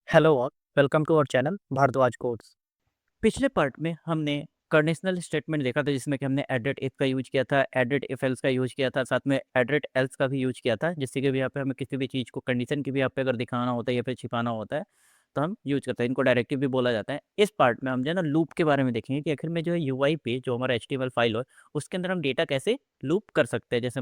Hello all, welcome to our channel Bhardwaj codes. पिछले part में हमने कंडीशनल स्टेटमेंट देखा था जिसमें कि हमने एडेड इफ का यूज किया था, एडेड इफ एल्स का यूज किया था, साथ में एडेड एल्स का भी यूज किया था, जिससे कि भी यहाँ पे हमें किसी भी चीज़ को कंडीशन की भी यहाँ पे अगर दिखाना होता है या फिर छिपाना होता है तो हम यूज करते हैं। इनको डायरेक्टिव भी बोला जाता है। इस पार्ट में हम जो है ना लूप के बारे में देखेंगे कि आखिर में जो है यूआई पे जो हमारा एचटीएमएल फाइल हो उसके अंदर हम डेटा कैसे लूप कर सकते हैं। जैसे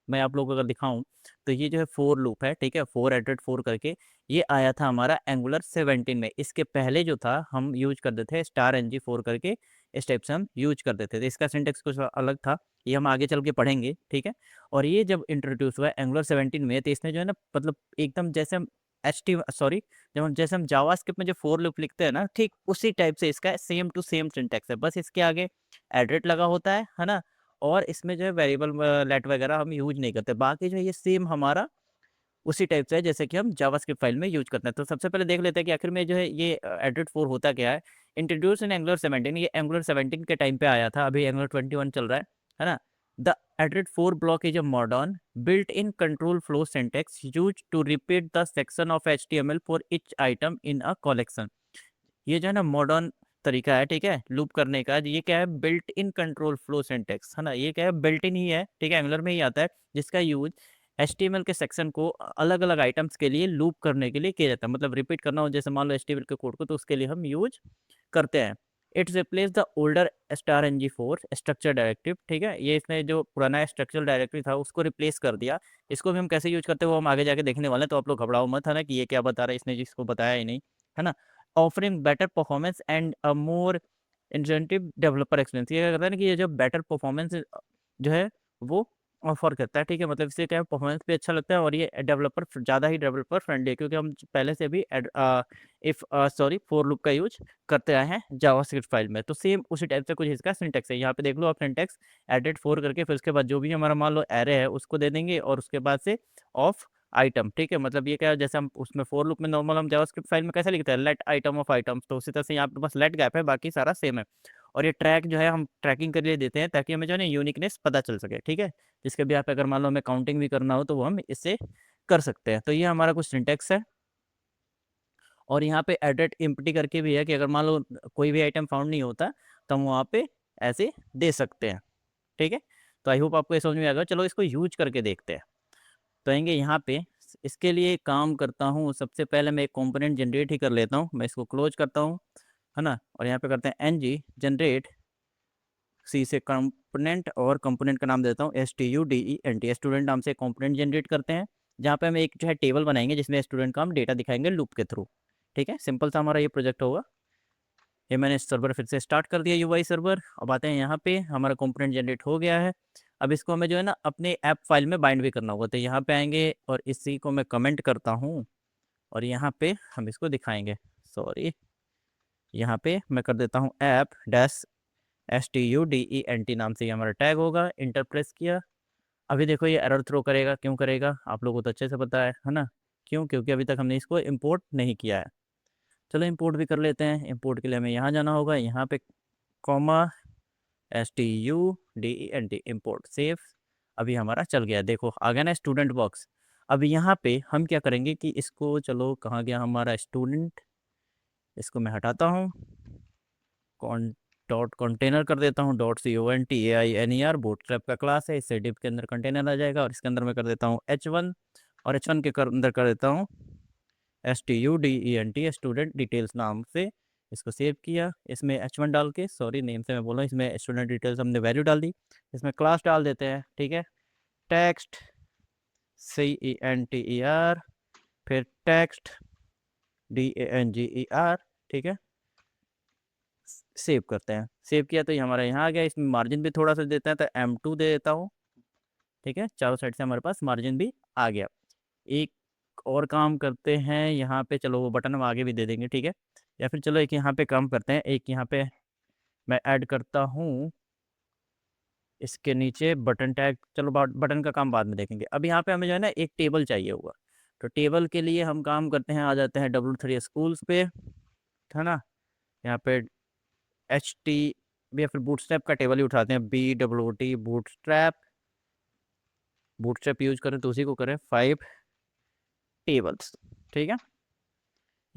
मैं आप लोगों को अगर दिखाऊं तो ये जो है फोर लूप है, ठीक है, फोर एडेड फोर करके ये आया था हमारा एंगुलर 17 में। इसके पहले जो था हम यूज करते थे स्टार एनजी 4 करके, इस टाइप से हम यूज करते थे। तो इसका सिंटेक्स कुछ अलग था, ये हम आगे चल के पढ़ेंगे, ठीक है। और ये जब इंट्रोड्यूस हुआ एंगुलर 17 में तो इसने जो है ना मतलब एकदम जैसे हम एच टी सॉरी जैसे हम जावास्क्रिप्ट में जो फोर लूप लिखते हैं ना, ठीक उसी टाइप से इसका सेम टू सेम सिंटेक्स है। बस इसके आगे एडेड लगा होता है ना। और इसमें जो है वेरिएबल लेट वगैरह हम यूज नहीं करते। बाकी जो है ये सेम हमारा उसी टाइप से है जैसे कि हम जावास्क्रिप्ट फाइल में यूज करते हैं। तो सबसे पहले देख लेते हैं कि आखिर में जो है ये एडेड 4 होता क्या है। इंट्रोड्यूस इन एंगुलर 17, ये एंगुलर 17 के टाइम पे आया था, अभी एंगुलर 21 चल रहा है ना। The added 4 block is a modern built in control flow syntax used to repeat the section of HTML for each item in a collection. ये जो है ना मॉडर्न तरीका है, ठीक है, लूप करने का। ये क्या है, built in control flow syntax है ना। ये क्या है, बिल्ट इन ही है, ठीक है, एंगुलर में ही आता है, जिसका यूज एचटीएमएल के सेक्शन को अलग अलग आइटम्स के लिए लूप करने के लिए किया जाता है। मतलब रिपीट करना हो, जैसे मान लो एचटीएमएल के कोड को, तो उसके लिए हम यूज करते हैं। It's replace the older star N G for structure directive, ठीक है। ये इसने जो पुराना स्ट्रक्चरल डायरेक्टिव था उसको रिप्लेस कर दिया। इसको भी हम कैसे यूज करते हैं वो हम आगे जाके देखने वाले हैं, तो आप लोग घबराओ मत, है ना, कि ये क्या बता रहा है, इसने जिसको बताया ही नहीं, है ना। Offering better performance and a more incentive developer experience. ये क्या करता है ना कि ये जो बेटर परफॉर्मेंस जो है वो ऑफर करता है, ठीक है। मतलब इससे क्या है, परफॉर्मेंस भी अच्छा लगता है और ये डेवलपर ज़्यादा ही डेवलपर फ्रेंडली है, क्योंकि हम पहले से भी इफ सॉरी फोर लूप का यूज करते आए हैं जावास्क्रिप्ट फाइल में। तो सेम उसी टाइप से कुछ इसका सिंटेक्स है। यहाँ पे देख लो आप, सिंटेक्स एडेड फोर करके फिर उसके बाद जो भी हमारा मान लो एरे है उसको दे देंगे और उसके बाद से ऑफ आइटम, ठीक है। मतलब ये क्या है, जैसे हम उसमें फोर लूप में नॉर्मल हम जावास्क्रिप्ट फाइल में कैसे लिखते हैं, लेट आइटम ऑफ आइटम्स, तो उसी तरह से यहाँ पे बस लेट गैप है, बाकी सारा सेम है। और ये ट्रैक जो है हम ट्रैकिंग के लिए देते हैं ताकि हमें जो है ना यूनिकनेस पता चल सके, ठीक है। जिसके भी यहाँ पे अगर मान लो हमें काउंटिंग भी करना हो तो वो हम इससे कर सकते हैं। तो ये हमारा कुछ सिंटेक्स है। और यहाँ पे एडेड एम्प्टी करके भी है कि अगर मान लो कोई भी आइटम फाउंड नहीं होता तो हम वहाँ पे ऐसे दे सकते हैं, ठीक है। तो आई होप आपको ये समझ में आ गया। चलो इसको यूज करके देखते हैं। तो आएंगे यहाँ पे, इसके लिए एक काम करता हूँ, सबसे पहले मैं एक कंपोनेंट जनरेट ही कर लेता हूँ। मैं इसको क्लोज करता हूँ, है ना। और यहाँ पे करते हैं एन जी जनरेट सी से कंपोनेंट, और कंपोनेंट का नाम देता हूँ STUDENT। स्टूडेंट नाम से कंपोनेंट जनरेट करते हैं, जहाँ पे हम एक जो है टेबल बनाएंगे जिसमें स्टूडेंट का हम डेटा दिखाएंगे लूप के थ्रू, ठीक है। सिंपल सा हमारा ये प्रोजेक्ट होगा। ये मैंने सर्वर फिर से स्टार्ट कर दिया, यूआई सर्वर। अब आते हैं यहाँ पे, हमारा कंपोनेंट जनरेट हो गया है। अब इसको हमें जो है ना अपने ऐप फाइल में बाइंड भी करना होगा। तो यहाँ पे आएंगे और इसी को मैं कमेंट करता हूँ और यहाँ पे हम इसको दिखाएंगे। सॉरी, यहाँ पे मैं कर देता हूँ ऐप डैश STUDENT नाम से ये हमारा टैग होगा। इंटर प्रेस किया। अभी देखो ये एरर थ्रो करेगा, क्यों करेगा आप लोगों को तो अच्छे से पता है ना। क्यों, क्योंकि अभी तक हमने इसको इम्पोर्ट नहीं किया है। चलो इंपोर्ट भी कर लेते हैं। इंपोर्ट के लिए हमें यहाँ जाना होगा, यहाँ पे कॉमा STUDENT इंपोर्ट सेव। अभी हमारा चल गया, देखो आ गया ना स्टूडेंट बॉक्स। अब यहाँ पे हम क्या करेंगे कि इसको, चलो कहाँ गया हमारा स्टूडेंट, इसको मैं हटाता हूँ, कॉन डॉट कंटेनर कर देता हूँ, .container बूटस्ट्रैप का क्लास है, इससे डिव के अंदर कंटेनर आ जाएगा। और इसके अंदर मैं कर देता हूँ H1, और H1 के अंदर कर देता हूँ STUDENT स्टूडेंट डिटेल्स नाम से। इसको सेव किया, इसमें H1 डाल के, सॉरी नेम से मैं बोल रहा हूँ, इसमें स्टूडेंट डिटेल्स हमने वैल्यू डाल दी। इसमें क्लास डाल देते हैं, ठीक है, टेक्स्ट CENTER, फिर टेक्स्ट DANGER, ठीक है। सेव करते हैं, सेव किया तो ये हमारा यहाँ आ गया। इसमें मार्जिन भी थोड़ा सा देता है तो M2 दे देता हूँ, ठीक है। चारों साइड से हमारे पास मार्जिन भी आ गया। एक और काम करते हैं यहाँ पे, चलो वो बटन हम आगे भी दे देंगे, ठीक है। या फिर चलो एक यहाँ पे काम करते हैं, एक यहाँ पे मैं ऐड करता हूँ इसके नीचे बटन टैग। चलो बटन का काम बाद में देखेंगे। अब यहाँ पे हमें जो है ना एक टेबल चाहिए होगा। तो टेबल के लिए हम काम करते हैं, आ जाते हैं W3 स्कूल्स पे, है ना। यहाँ पे HT या फिर बूटस्ट्रैप का टेबल ही उठाते हैं, BWT बूटस्ट्रैप। बूटस्ट्रैप यूज करें तो उसी को करें 5 टेबल्स, ठीक है।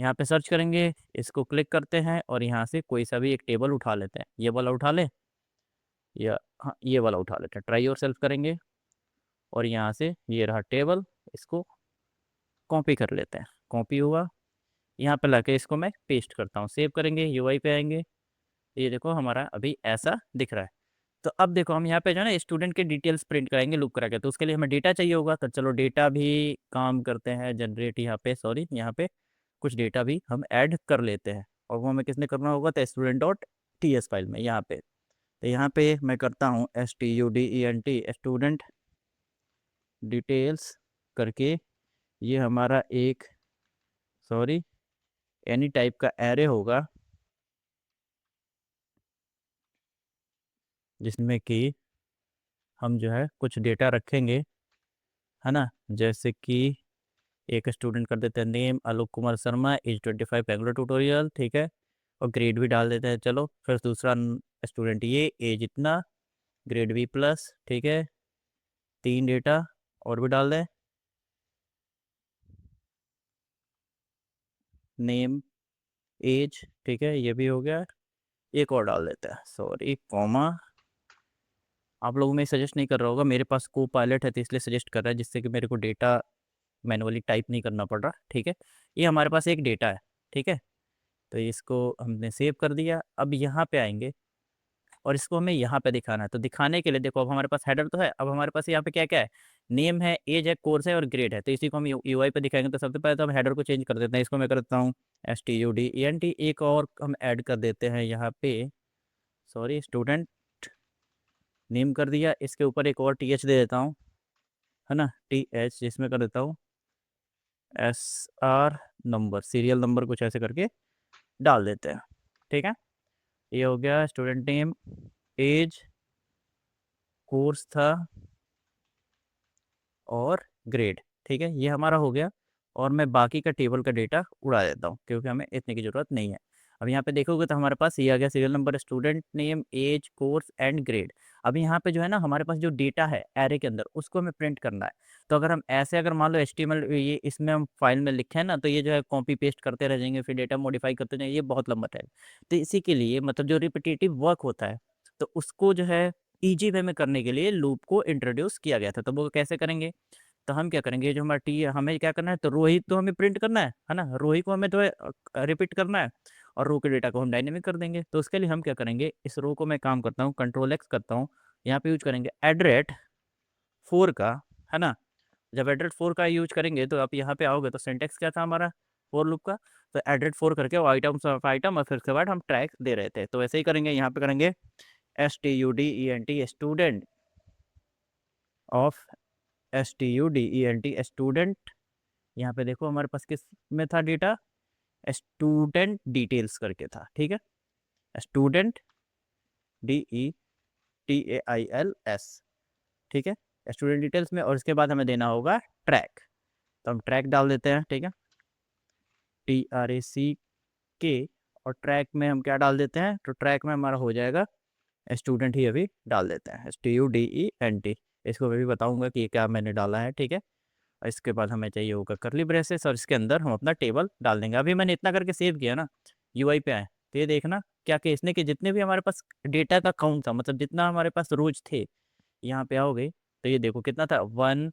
यहाँ पे सर्च करेंगे, इसको क्लिक करते हैं और यहाँ से कोई सा भी एक टेबल उठा लेते हैं। ये वाला उठा लें या हाँ ये वाला उठा लेते हैं। ट्राई योरसेल्फ करेंगे और यहाँ से ये रहा टेबल, इसको कॉपी कर लेते हैं। कॉपी हुआ, यहाँ पे लाके इसको मैं पेस्ट करता हूँ। सेव करेंगे, यूआई पे आएंगे, ये देखो हमारा अभी ऐसा दिख रहा है। तो अब देखो हम यहाँ पे जो है ना स्टूडेंट के डिटेल्स प्रिंट कराएंगे लूप करा के, तो उसके लिए हमें डेटा चाहिए होगा। तो चलो डेटा भी काम करते हैं जनरेट, यहाँ पे सॉरी यहाँ पे कुछ डेटा भी हम ऐड कर लेते हैं। और वो हमें किसने करना होगा, तो student dot T S file में यहाँ पे। तो यहाँ पे मैं करता हूँ STUDENT स्टूडेंट डिटेल्स करके, ये हमारा एक सॉरी एनी टाइप का एरे होगा जिसमें कि हम जो है कुछ डेटा रखेंगे, है ना। जैसे कि एक स्टूडेंट कर देते हैं name Alok Kumar Sharma, as 25, Bangalore tutorial, ठीक है। और ग्रेड भी डाल देते हैं। चलो फिर दूसरा स्टूडेंट ये एज इतना, ग्रेड भी प्लस, ठीक है। 3 डेटा और भी डाल दें, नेम एज, ठीक है, ये भी हो गया। एक और डाल देते हैं, सॉरी कॉमा। आप लोगों में सजेस्ट नहीं कर रहा होगा, मेरे पास को पायलट है तो इसलिए सजेस्ट कर रहा है, जिससे कि मेरे को डेटा मैनुअली टाइप नहीं करना पड़ रहा, ठीक है। ये हमारे पास एक डेटा है, ठीक है। तो इसको हमने सेव कर दिया। अब यहाँ पे आएंगे और इसको हमें यहाँ पे दिखाना है। तो दिखाने के लिए देखो, अब हमारे पास हेडर तो है, अब हमारे पास यहाँ पे क्या क्या है, नेम है, एज है, कोर्स है और ग्रेड है। तो इसी को हम यूआई पे दिखाएंगे। तो सबसे पहले तो हम हेडर को चेंज कर देते हैं। इसको मैं करता हूँ STUDENT। एक और हम ऐड कर देते हैं यहाँ पे, सॉरी स्टूडेंट नेम कर दिया, इसके ऊपर एक और TH दे देता हूँ, है ना, TH, जिसमें कर देता हूँ SR नंबर, सीरियल नंबर कुछ ऐसे करके डाल देते हैं, ठीक है। ये हो गया स्टूडेंट नेम, एज, कोर्स था और ग्रेड, ठीक है, ये हमारा हो गया। और मैं बाकी का टेबल का डेटा उड़ा देता हूँ क्योंकि हमें इतने की ज़रूरत नहीं है। अब यहाँ पे देखोगे तो हमारे पास ये आ गया serial number, student name, age, course and grade. अब यहाँ पे जो है ना हमारे पास जो डेटा है एरे के अंदर, उसको हमें प्रिंट करना है। तो अगर हम ऐसे, अगर मान लो HTML ये इसमें हम फाइल में लिखे हैं ना, तो ये जो है कॉपी पेस्ट करते रह जाएंगे, फिर डेटा मॉडिफाई करते जाएंगे, ये बहुत लंबा टाइम। तो इसी के लिए मतलब जो रिपीटेटिव वर्क होता है, तो उसको जो है ईजी वे में करने के लिए लूप को इंट्रोड्यूस किया गया था। तो वो कैसे करेंगे, तो हम क्या करेंगे, जो हमारा टी है हमें क्या करना है, तो रो ही तो हमें प्रिंट करना है ना, रो ही को हमें तो रिपीट करना है। और रो के डेटा को हम डायनेमिक कर देंगे। तो उसके लिए हम क्या करेंगे, इस रो को मैं काम करता हूँ Ctrl+X करता हूँ, यहाँ पे यूज करेंगे @4 का, है ना। जब @4 का यूज करेंगे तो आप यहाँ पे आओगे तो सिंटेक्स क्या था हमारा फॉर लूप का, तो @4 करके वो आइटम्स ऑफ आइटम और फिर उसके बाद हम ट्रैक दे रहे थे। तो वैसे ही करेंगे, यहाँ पे करेंगे STUDENT स्टूडेंट ऑफ स्टूडेंट। यहाँ पे देखो हमारे पास किस में था डेटा, स्टूडेंट डिटेल्स करके था, ठीक है। स्टूडेंट DETAILS, ठीक है, स्टूडेंट डिटेल्स में। और इसके बाद हमें देना होगा ट्रैक, तो हम ट्रैक डाल देते हैं, ठीक है, TRACK। और ट्रैक में हम क्या डाल देते हैं, तो ट्रैक में हमारा हो जाएगा स्टूडेंट ही अभी डाल देते हैं, STUDENT। इसको मैं भी बताऊंगा कि क्या मैंने डाला है, ठीक है। और इसके बाद हमें चाहिए होगा करली ब्रेसेस और इसके अंदर हम अपना टेबल डाल देंगे। अभी मैंने इतना करके सेव किया ना, यूआई पे आए तो ये देखना क्या कि इसने कि जितने भी हमारे पास डेटा का काउंट था, मतलब जितना हमारे पास रोज थे, यहाँ पे आओगे तो ये देखो कितना था, 1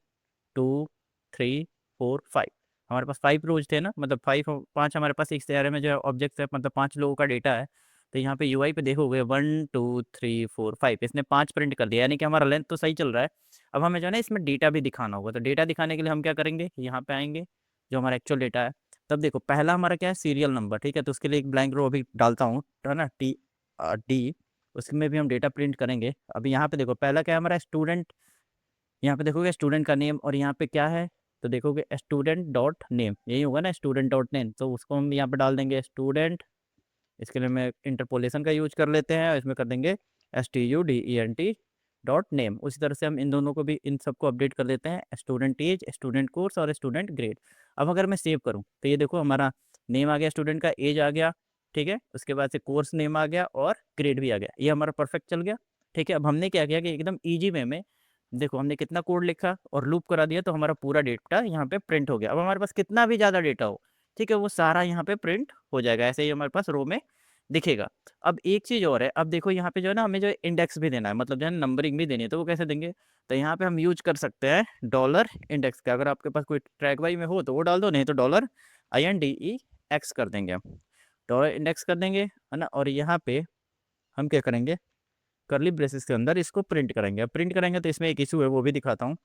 2 3 4 5। हमारे पास 5 रोज थे ना, मतलब 5 हमारे पास एक एरे में जो है ऑब्जेक्ट है, मतलब 5 लोगों का डेटा है। तो यहाँ पे यूआई पे देखोगे 1 2 3 4 5, इसने 5 प्रिंट कर दिया, यानी कि हमारा लेंथ तो सही चल रहा है। अब हमें जो है ना इसमें डेटा भी दिखाना होगा। तो डेटा दिखाने के लिए हम क्या करेंगे, यहाँ पे आएंगे, जो हमारा एक्चुअल डेटा है। तब देखो पहला हमारा क्या है, सीरियल नंबर, ठीक है। तो उसके लिए एक ब्लैंक रो अभी डालता हूँ, है ना, TD, उसमें भी हम डेटा प्रिंट करेंगे। अभी यहाँ पे देखो पहला क्या है हमारा, स्टूडेंट। यहाँ पे देखोगे स्टूडेंट का नेम, और यहाँ पे क्या है, तो देखोगे स्टूडेंट डॉट नेम, यही होगा ना, स्टूडेंट डॉट नेम। तो उसको हम यहाँ पे डाल देंगे स्टूडेंट। इसके लिए मैं इंटरपोलेशन का यूज कर लेते हैं और इसमें कर देंगे STUDENT डॉट नेम। उसी तरह से हम इन दोनों को भी, इन सबको अपडेट कर देते हैं, स्टूडेंट एज, स्टूडेंट कोर्स और स्टूडेंट ग्रेड। अब अगर मैं सेव करूँ तो ये देखो हमारा नेम आ गया, स्टूडेंट का एज आ गया, ठीक है, उसके बाद से कोर्स नेम आ गया और ग्रेड भी आ गया, ये हमारा परफेक्ट चल गया, ठीक है। अब हमने क्या किया कि एकदम ईजी वे में देखो हमने कितना कोड लिखा और लूप करा दिया, तो हमारा पूरा डेटा यहाँ पे प्रिंट हो गया। अब हमारे पास कितना भी ज़्यादा डेटा हो, ठीक है, वो सारा यहाँ पे प्रिंट हो जाएगा, ऐसे ही हमारे पास रो में दिखेगा। अब एक चीज़ और है, अब देखो यहाँ पे जो है ना हमें जो इंडेक्स भी देना है, मतलब जो है नंबरिंग भी देनी है, तो वो कैसे देंगे? तो यहाँ पे हम यूज कर सकते हैं डॉलर इंडेक्स का। अगर आपके पास कोई ट्रैक वाई में हो तो वो डाल दो, नहीं तो डॉलर INDEX कर देंगे हम, डॉलर इंडेक्स कर देंगे, है ना। और यहाँ पे हम क्या करेंगे, करली ब्रेसेस के अंदर इसको प्रिंट करेंगे। अब प्रिंट करेंगे तो इसमें एक इशू है, वो भी दिखाता हूँ।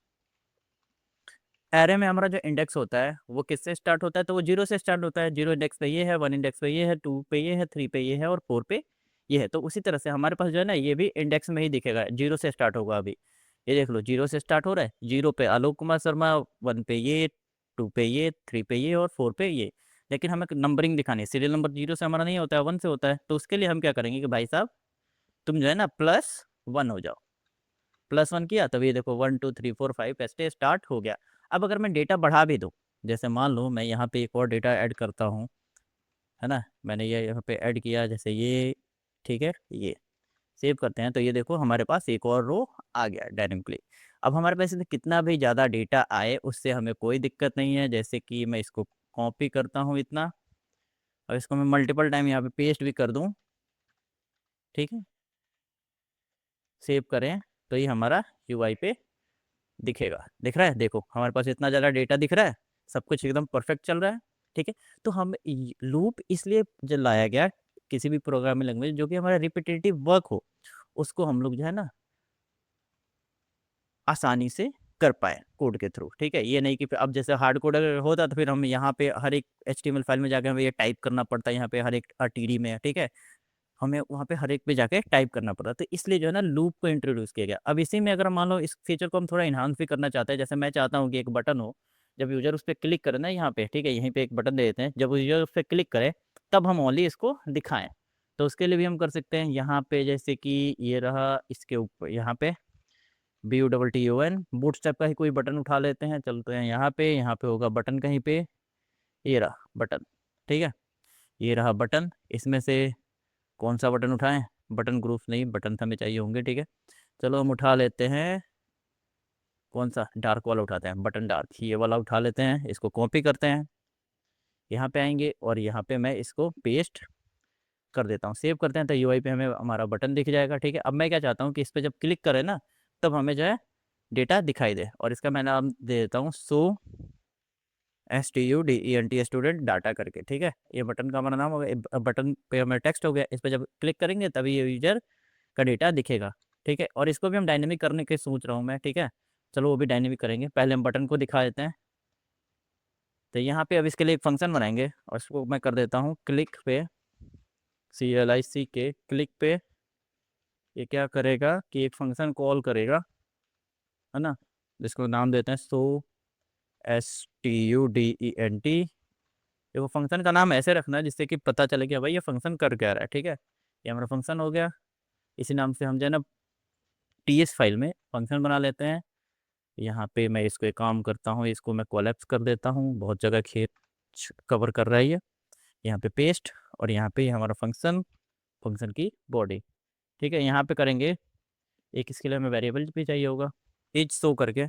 एरे में हमारा जो इंडेक्स होता है वो किससे स्टार्ट होता है? तो वो 0 से स्टार्ट होता है। 0 इंडेक्स पे ये है, 1 इंडेक्स पे ये है, 2 पे ये है, 3 पे ये है और 4 पे ये है। तो उसी तरह से हमारे पास जो है ना ये भी इंडेक्स में ही दिखेगा, 0 से स्टार्ट होगा। अभी ये देख लो, 0 से स्टार्ट हो रहा है, 0 पे आलोक कुमार शर्मा, 1 पे ये, 2 पे ये, 3 पे ये और 4 पे ये। लेकिन हमें नंबरिंग दिखानी है, सीरियल नंबर 0 से हमारा नहीं होता है, 1 से होता है। तो उसके लिए हम क्या करेंगे कि भाई साहब तुम जो है ना +1 हो जाओ। +1 किया तब ये देखो 1 2 3 4 5 ऐसे स्टार्ट हो गया। अब अगर मैं डेटा बढ़ा भी दूँ, जैसे मान लो मैं यहाँ पे एक और डेटा ऐड करता हूँ, है ना। मैंने ये यहाँ पे ऐड किया, जैसे ये, ठीक है, ये सेव करते हैं तो ये देखो हमारे पास एक और रो आ गया डायनेमिकली। अब हमारे पास इसमें कितना भी ज़्यादा डेटा आए उससे हमें कोई दिक्कत नहीं है। जैसे कि मैं इसको कॉपी करता हूँ इतना, और इसको मैं मल्टीपल टाइम यहाँ पे पेस्ट भी कर दूँ, ठीक है, सेव करें तो ये हमारा UI पे दिखेगा। दिख रहा है, देखो हमारे पास इतना ज़्यादा डेटा दिख रहा है, सब कुछ एकदम परफेक्ट चल रहा है, ठीक है। तो हम लूप इसलिए जो लाया गया किसी भी प्रोग्रामिंग लैंग्वेज जो कि हमारा रिपीटेटिव वर्क हो, उसको हम लोग जो है ना आसानी से कर पाए कोड के थ्रू, ठीक है। ये नहीं कि अब जैसे हार्ड कोड अगर होता तो फिर हम यहाँ पे हर एक HTML फाइल में जाके हमें ये टाइप करना पड़ता है, यहाँ पे हर एक TD में, ठीक है, हमें वहाँ पे हर एक पे जाके टाइप करना पड़ा। तो इसलिए जो है ना लूप को इंट्रोड्यूस किया गया। अब इसी में अगर मान लो इस फीचर को हम थोड़ा इन्हांस भी करना चाहते हैं, जैसे मैं चाहता हूँ कि एक बटन हो, जब यूजर उस पर क्लिक करे ना यहाँ पे, ठीक है, यहीं पे एक बटन दे देते हैं, जब यूजर उस पर क्लिक करे तब हम ओनली इसको दिखाएं। तो उसके लिए भी हम कर सकते हैं यहाँ पे, जैसे कि ये रहा, इसके ऊपर यहाँ पे BUTTON बूटस्ट्रैप का ही कोई बटन उठा लेते हैं, चलते हैं यहाँ पे होगा बटन कहीं पे, ये रहा बटन, ठीक है, ये रहा बटन। इसमें से कौन सा बटन उठाएं? बटन ग्रुप्स नहीं, बटन हमें चाहिए होंगे, ठीक है। चलो हम उठा लेते हैं, कौन सा, डार्क वाला उठाते हैं, बटन डार्क, ये वाला उठा लेते हैं। इसको कॉपी करते हैं, यहाँ पे आएंगे और यहाँ पे मैं इसको पेस्ट कर देता हूँ, सेव करते हैं। तो UI पे हमें हमारा बटन दिख जाएगा, ठीक है। अब मैं क्या चाहता हूँ कि इस पर जब क्लिक करें ना तब हमें जो है डेटा दिखाई दे, और इसका मैं नाम दे देता हूँ STUDENT स्टूडेंट डाटा करके, ठीक है। ये बटन का हमारा नाम होगा, बटन पे हमारा टेक्स्ट हो गया, इस पर जब क्लिक करेंगे तभी ये यूजर का डेटा दिखेगा, ठीक है। और इसको भी हम डायनेमिक करने के सोच रहा हूँ मैं, ठीक है। चलो वो भी डायनेमिक करेंगे, पहले हम बटन को दिखा देते हैं। तो यहाँ पे अब इसके लिए एक फंक्शन बनाएंगे और इसको मैं कर देता हूँ क्लिक पे, CLIC के क्लिक पे। ये क्या करेगा कि एक फंक्शन कॉल करेगा, है ना, जिसको नाम देते हैं STUDENT। देखो फंक्शन का नाम ऐसे रखना है जिससे कि पता चले कि भाई ये फंक्शन कर क्या रहा है, ठीक है। ये हमारा फंक्शन हो गया। इसी नाम से हम जो है ना TS फाइल में फंक्शन बना लेते हैं। यहाँ पे मैं इसको एक काम करता हूँ, इसको मैं कोलैप्स कर देता हूँ, बहुत जगह खेत कवर कर रहा है ये। यहाँ पे पेस्ट, और यहाँ पे हमारा फंक्शन, फंक्शन की बॉडी, ठीक है। यहाँ पे करेंगे एक, इसके लिए हमें वेरिएबल भी चाहिए होगा, इज शो करके,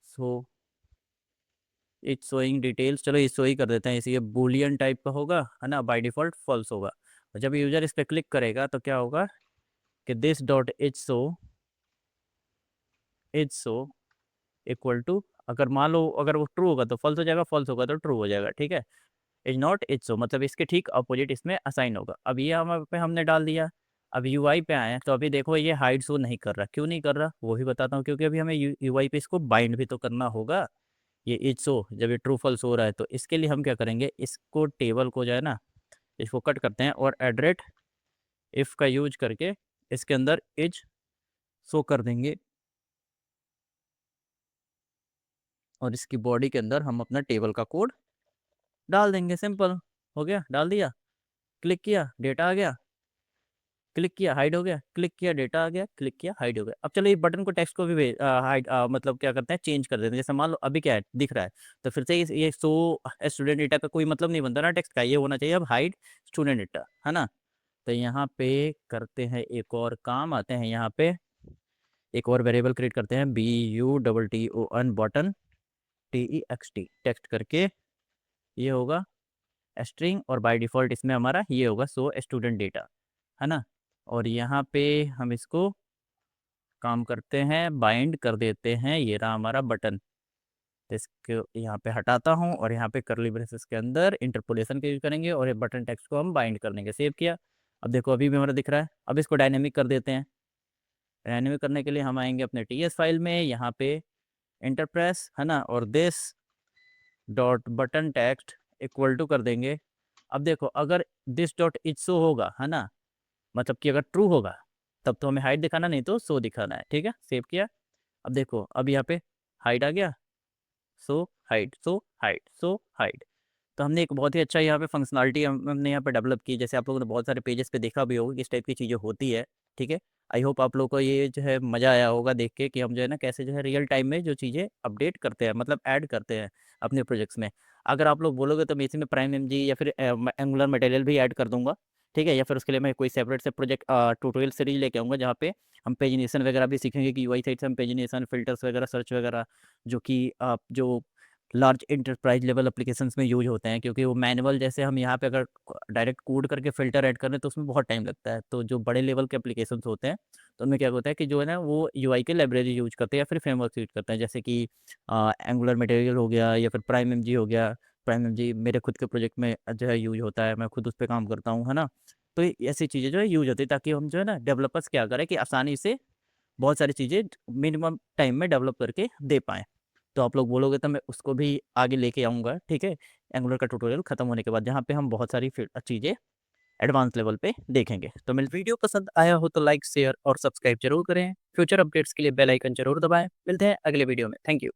सो इज शोइंग डिटेल्स। चलो इज शो ही कर देते हैं, इसे ये बूलियन टाइप का होगा, है ना, बाय डिफ़ॉल्ट फॉल्स होगा। और जब यूजर इस पर क्लिक करेगा तो क्या होगा कि this dot is show equal to, अगर मान लो अगर वो ट्रू होगा तो फॉल्स हो जाएगा, फॉल्स होगा तो ट्रू हो जाएगा, ठीक है। इज नॉट इज शो मतलब इसके ठीक अपोजिट इसमें असाइन होगा। अब ये हम पे हमने डाल दिया। अब UI पे आए तो अभी देखो ये हाइड शो नहीं कर रहा, क्यों नहीं कर रहा वो भी बताता हूँ, क्योंकि अभी हमें UI पे इसको बाइंड भी तो करना होगा। ये इज शो जब ये ट्रू फॉल्स हो रहा है तो इसके लिए हम क्या करेंगे, इसको टेबल को जो है ना इसको कट करते हैं और एडरेट इफ़ का यूज करके इसके अंदर इज शो कर देंगे, और इसकी बॉडी के अंदर हम अपना टेबल का कोड डाल देंगे। सिंपल हो गया, डाल दिया, क्लिक किया डेटा आ गया, क्लिक किया हाइड हो गया, क्लिक किया डेटा आ गया, क्लिक किया हाइड हो गया। अब चलो ये बटन को टेक्स्ट को भी हाइड मतलब क्या करते हैं, चेंज कर देते हैं। जैसे मान लो अभी क्या है दिख रहा है, तो फिर से ये सो स्टूडेंट डेटा का कोई मतलब नहीं बनता ना टेक्स्ट का, ये होना चाहिए अब हाइड स्टूडेंट डेटा, है ना। तो यहाँ पे करते हैं एक और काम, आते हैं यहाँ पे एक और वेरिएबल क्रिएट करते हैं, BUTTON बटन TEXT टेक्स्ट करके, ये होगा स्ट्रिंग और बाय डिफ़ॉल्ट इसमें हमारा ये होगा शो स्टूडेंट डेटा, है ना? और यहाँ पे हम इसको काम करते हैं, बाइंड कर देते हैं, ये रहा हमारा बटन। तो इसको यहाँ पे हटाता हूँ और यहाँ पे कर्ली ब्रेसेस के अंदर इंटरपोलेशन का यूज़ करेंगे और ये बटन टेक्स्ट को हम बाइंड कर देंगे। सेव किया, अब देखो अभी भी हमारा दिख रहा है। अब इसको डायनेमिक कर देते हैं। डायनेमिक करने के लिए हम आएँगे अपने टीएस फाइल में, यहाँ पे इंटरप्रेस, है ना? और this dot button text equal to कर देंगे। अब देखो अगर दिस डॉट इज शो होगा, है ना? मतलब कि अगर ट्रू होगा तब तो हमें हाइड दिखाना, नहीं तो शो दिखाना है, ठीक है? सेव किया। अब देखो अब यहाँ पे हाइड आ गया, show hide, show hide, show hide. तो हमने एक बहुत ही अच्छा यहाँ पे फंक्शनलिटी हमने यहाँ पे डेवलप की। जैसे आप लोगों ने बहुत सारे पेजेस पे देखा भी होगा कि इस टाइप की चीज़ें होती है, ठीक है? आई होप आप लोगों को ये जो है मज़ा आया होगा देख के कि हम जो है ना कैसे जो है रियल टाइम में जो चीज़ें अपडेट करते हैं, मतलब ऐड करते हैं अपने प्रोजेक्ट्स में। अगर आप लोग बोलोगे तो मैं इसी में प्राइम एमजी या फिर एंगुलर मटेरियल भी ऐड कर दूंगा, ठीक है? या फिर उसके लिए मैं कोई सेपरेट से प्रोजेक्ट ट्यूटोरियल सीरीज लेके आऊँगा जहाँ पे हम पेजिनेशन वगैरह भी सीखेंगे कि यूआई साइड से हम पेजिनेशन, फिल्टर्स वगैरह, सर्च वगैरह, जो कि आप जो लार्ज एंटरप्राइज लेवल एप्लीकेशंस में यूज़ होते हैं, क्योंकि वो मैनुअल जैसे हम यहाँ पे अगर डायरेक्ट कोड करके फ़िल्टर ऐड कर रहे हैं तो उसमें बहुत टाइम लगता है। तो जो बड़े लेवल के एप्लीकेशंस होते हैं तो उनमें क्या होता है कि जो है ना वो यूआई के लाइब्रेरी यूज़ करते हैं या फिर फ्रेमवर्क यूज़ करते हैं, जैसे कि एंगुलर मटेरियल हो गया या फिर प्राइम एमजी हो गया। प्राइम एमजी मेरे खुद के प्रोजेक्ट में जो है यूज़ होता है, मैं खुद उस पे काम करता हूँ, है ना? तो ये ऐसी चीज़ें जो है यूज़ होती है ताकि हम जो है ना डेवलपर्स क्या करें कि आसानी से बहुत सारी चीज़ें मिनिमम टाइम में डेवलप करके दे पाएँ। तो आप लोग बोलोगे तो मैं उसको भी आगे लेके आऊँगा, ठीक है? एंगुलर का ट्यूटोरियल खत्म होने के बाद, जहाँ पे हम बहुत सारी फिर चीज़ें एडवांस लेवल पे देखेंगे। तो मैं वीडियो पसंद आया हो तो लाइक, शेयर और सब्सक्राइब ज़रूर करें। फ्यूचर अपडेट्स के लिए बेल आइकन ज़रूर दबाएँ। मिलते हैं अगले वीडियो में। Thank you.